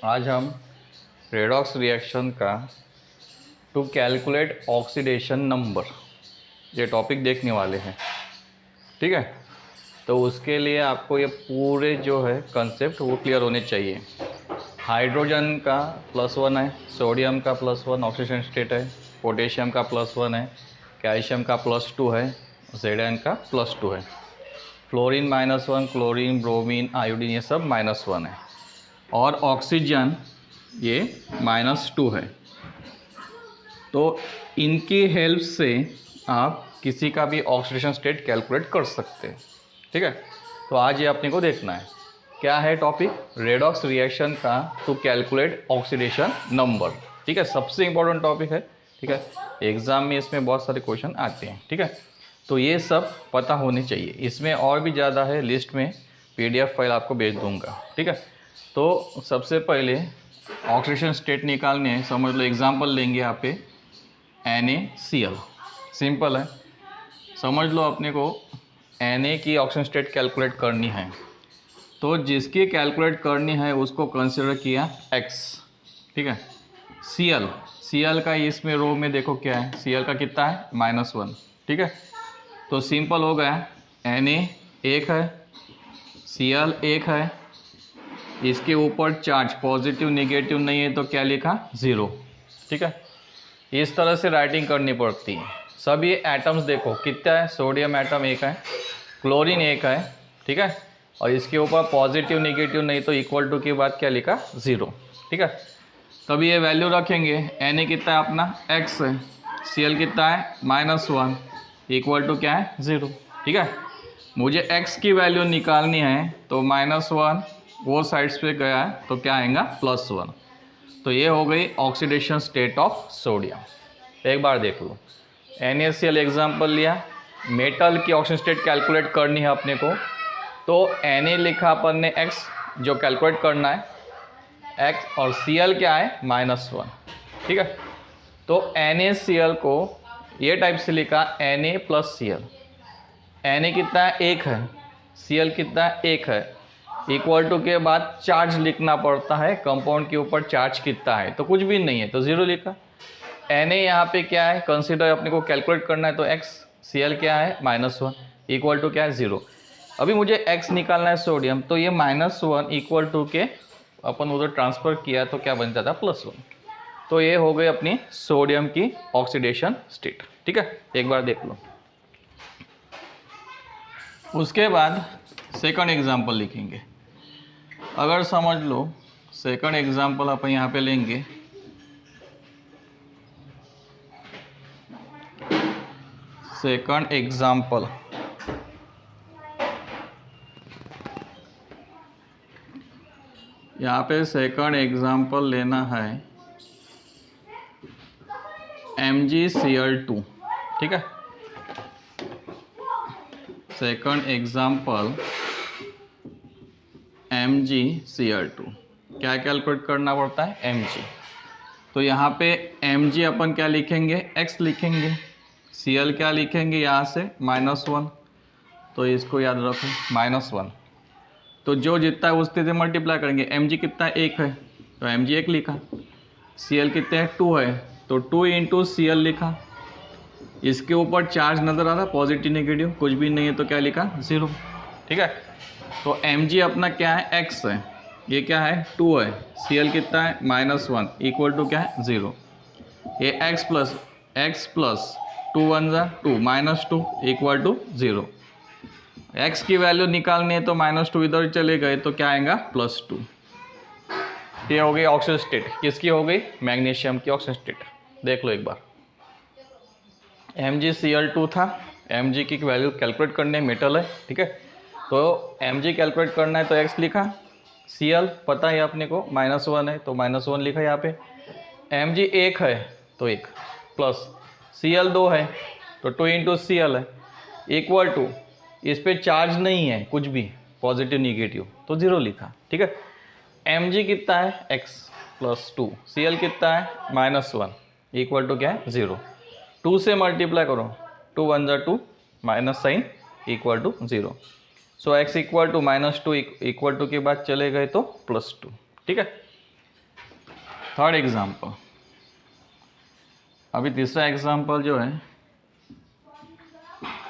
आज हम redox reaction का टू कैलकुलेट ऑक्सीडेशन नंबर ये टॉपिक देखने वाले हैं। ठीक है, तो उसके लिए आपको ये पूरे जो है कंसेप्ट वो क्लियर होने चाहिए। हाइड्रोजन का +1 है, सोडियम का +1 ऑक्सीजन स्टेट है, पोटेशियम का +1 है, कैल्शियम का +2 है, Zn का +2 है, फ्लोरीन -1, क्लोरीन, ब्रोमीन, आयोडीन ये सब -1 है, और ऑक्सीजन ये -2 है। तो इनकी हेल्प से आप किसी का भी ऑक्सीडेशन स्टेट कैलकुलेट कर सकते हैं। ठीक है, तो आज ये अपने को देखना है क्या है टॉपिक, रेडॉक्स रिएक्शन का टू कैलकुलेट ऑक्सीडेशन नंबर। ठीक है, सबसे इंपॉर्टेंट टॉपिक है। ठीक है, एग्जाम में इसमें बहुत सारे क्वेश्चन आते हैं। ठीक है, तो ये सब पता होने चाहिए। इसमें और भी ज़्यादा है, लिस्ट में PDF फाइल आपको भेज दूंगा। ठीक है, तो सबसे पहले ऑक्सीडेशन स्टेट निकालने हैं। समझ लो, एग्जाम्पल लेंगे यहाँ पे NaCl। सिंपल है, समझ लो अपने को Na की ऑक्सीजन स्टेट कैलकुलेट करनी है, तो जिसकी कैलकुलेट करनी है उसको कंसिडर किया X। ठीक है, Cl का इसमें रो में देखो क्या है, Cl का कितना है -1। ठीक है, तो सिंपल हो गया, Na 1 है, Cl 1 है, इसके ऊपर चार्ज पॉजिटिव नेगेटिव नहीं है तो क्या लिखा 0। ठीक है, इस तरह से राइटिंग करनी पड़ती है। सब ये एटम्स देखो कितना है, सोडियम एटम 1 है, क्लोरीन 1 है। ठीक है, और इसके ऊपर पॉजिटिव नेगेटिव नहीं तो इक्वल टू के बाद क्या लिखा 0। ठीक है, तब ये वैल्यू रखेंगे। Na कितना है अपना X है, Cl कितना है -1, इक्वल टू क्या है 0। ठीक है, मुझे X की वैल्यू निकालनी है तो -1 वो साइड्स पे गया है तो क्या आएगा +1। तो ये हो गई ऑक्सीडेशन स्टेट ऑफ सोडियम। एक बार देख लो, NaCl एग्जाम्पल लिया, मेटल की ऑक्सीजन स्टेट कैलकुलेट करनी है अपने को, तो Na लिखा अपन ने X जो कैलकुलेट करना है X, और Cl क्या है -1। ठीक है, तो NaCl को ये टाइप से लिखा Na + Cl। Na कितना है 1 है, Cl कितना है 1 है, इक्वल टू के बाद चार्ज लिखना पड़ता है, कंपाउंड के ऊपर चार्ज कितना है, तो कुछ भी नहीं है तो 0 लिखा। Na यहाँ पे क्या है, कंसीडर अपने को कैलकुलेट करना है तो X, Cl क्या है -1, इक्वल टू क्या है 0। अभी मुझे X निकालना है सोडियम, तो ये -1 इक्वल टू के अपन उधर ट्रांसफ़र किया तो क्या बन जाता है +1। तो ये हो गई अपनी सोडियम की ऑक्सीडेशन स्टेट। ठीक है, एक बार देख लो। उसके बाद सेकंड एग्जांपल लिखेंगे। अगर समझ लो सेकंड एग्जांपल अपन यहाँ पे लेंगे, सेकंड एग्जांपल यहाँ पे सेकंड एग्जांपल लेना है MgCl2। ठीक है, सेकंड एग्जांपल MgCl2। क्या कैलकुलेट करना पड़ता है Mg, तो यहाँ पे Mg अपन क्या लिखेंगे X लिखेंगे, Cl क्या लिखेंगे यहाँ से -1, तो इसको याद रखो -1, तो जो जितना है उससे मल्टीप्लाई करेंगे। Mg कितना 1 है तो Mg 1 लिखा, Cl कितने है 2 है तो 2 × Cl लिखा, इसके ऊपर चार्ज नज़र आ रहा पॉजिटिव नेगेटिव कुछ भी नहीं है तो क्या लिखा 0। ठीक है, तो Mg अपना क्या है X है, ये क्या है 2 है, Cl कितना है -1 इक्वल टू क्या है 0। ये x प्लस 2 1 ज़ा 2 -2 इक्वल टू 0। x की वैल्यू निकालनी है तो -2 इधर चले गए तो क्या आएगा +2। ये हो गई ऑक्सीजन स्टेट, किसकी हो गई मैग्नीशियम की ऑक्सीजन स्टेट। देख लो एक बार, MgCl2 था, Mg की वैल्यू कैलकुलेट करने मेटल है। ठीक है, तो Mg कैलकुलेट करना है तो x लिखा, Cl पता है अपने को -1 है तो -1 लिखा यहाँ पे, Mg 1 है तो 1 प्लस Cl 2 है तो 2 × Cl है, इक्वल टू इस पे चार्ज नहीं है कुछ भी पॉजिटिव निगेटिव तो 0 लिखा। ठीक है, Mg कितना है X + 2, Cl कितना है -1 इक्वल टू क्या है 0। 2 से मल्टीप्लाई करो, 2 1 ज़ा 2 minus sign equal to 0। So x equal to -2 equal to के बाद चले गए तो +2। ठीक है, थर्ड एग्जाम्पल, अभी तीसरा एग्जाम्पल जो है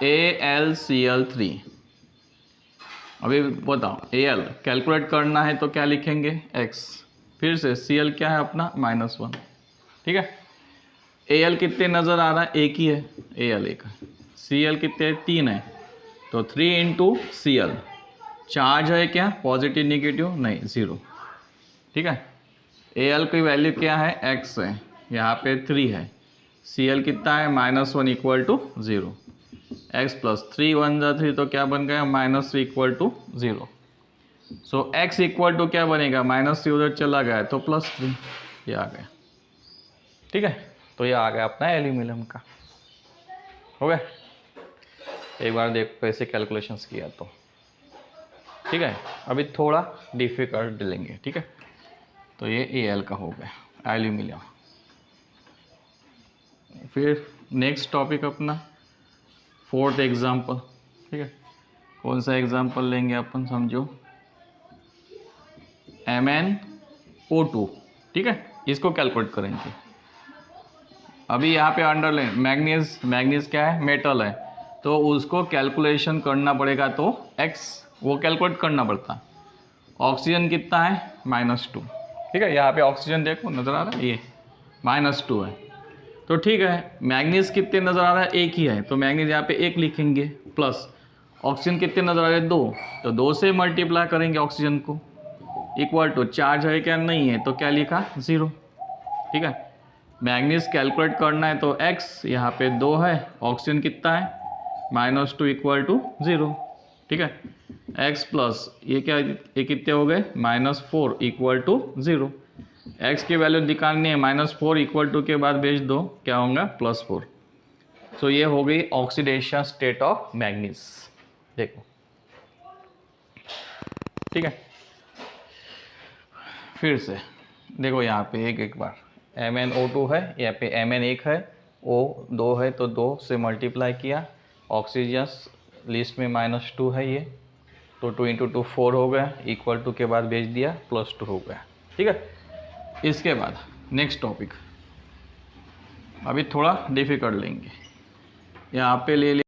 AlCl3। अभी बताओ, Al कैलकुलेट करना है तो क्या लिखेंगे, x, फिर से Cl क्या है अपना -1, ठीक है। Al कितने नज़र आ रहा है, एक ही है, Al एक है। Cl कितने, 3 है, तो 3 इंटू Cl। चार्ज है क्या, पॉजिटिव निगेटिव, नहीं, 0, ठीक है। Al की वैल्यू क्या है, x है, यहाँ पे 3 है। Cl कितना है, -1 इक्वल टू 0। x प्लस 3 1 जा 3, तो क्या बन गया, -3 equal to 0। So x equal to क्या बनेगा, -3 उधर चला गया तो +3, ये आ गया, ठीक है। तो ये आ गया अपना एल्यूमिनियम का, हो गया। एक बार देखो कैसे कैलकुलेशंस किया तो, ठीक है। अभी थोड़ा डिफिकल्ट लेंगे, ठीक है। तो ये Al का हो गया, एल्यूमिनियम। फिर नेक्स्ट टॉपिक अपना फोर्थ एग्जाम्पल, ठीक है। कौन सा एग्जाम्पल लेंगे अपन, समझो, MnO2, ठीक है। इसको कैलकुलेट करेंगे। अभी यहाँ पे अंडरलाइन मैग्नीज क्या है, मेटल है, तो उसको कैलकुलेशन करना पड़ेगा, तो x वो कैलकुलेट करना पड़ता। ऑक्सीजन कितना है, -2, ठीक है। यहाँ पे ऑक्सीजन देखो नज़र आ रहा है, ये -2 है, तो ठीक है। मैग्नीज कितने नज़र आ रहा है, एक ही है, तो मैग्नीज यहाँ पे 1 लिखेंगे, प्लस ऑक्सीजन कितने नज़र आ रहे हैं, 2, तो 2 से मल्टीप्लाई करेंगे ऑक्सीजन को, इक्वल टू चार्ज है क्या, नहीं है, तो क्या लिखा, 0, ठीक है। मैग्नीज कैलकुलेट करना है तो x, यहाँ पे 2 है, ऑक्सीजन कितना है, -2 इक्वल टू 0, ठीक है। x प्लस ये क्या, ये कितने हो गए, -4 इक्वल टू 0। x की वैल्यू निकालनी है, -4 इक्वल टू के बाद भेज दो, क्या होगा, +4। सो ये हो गई ऑक्सीडेशन स्टेट ऑफ मैग्नीज, देखो, ठीक है। फिर से देखो यहाँ पे एक बार MnO2 है, यहाँ पे Mn 1 है, O 2 है, तो 2 से मल्टीप्लाई किया, ऑक्सीजन लिस्ट में -2 है ये, तो 2 इंटू 2 4 हो गया, इक्वल टू के बाद भेज दिया, +2 हो गया, ठीक है। इसके बाद नेक्स्ट टॉपिक, अभी थोड़ा डिफिकल्ट लेंगे, यहाँ पे ले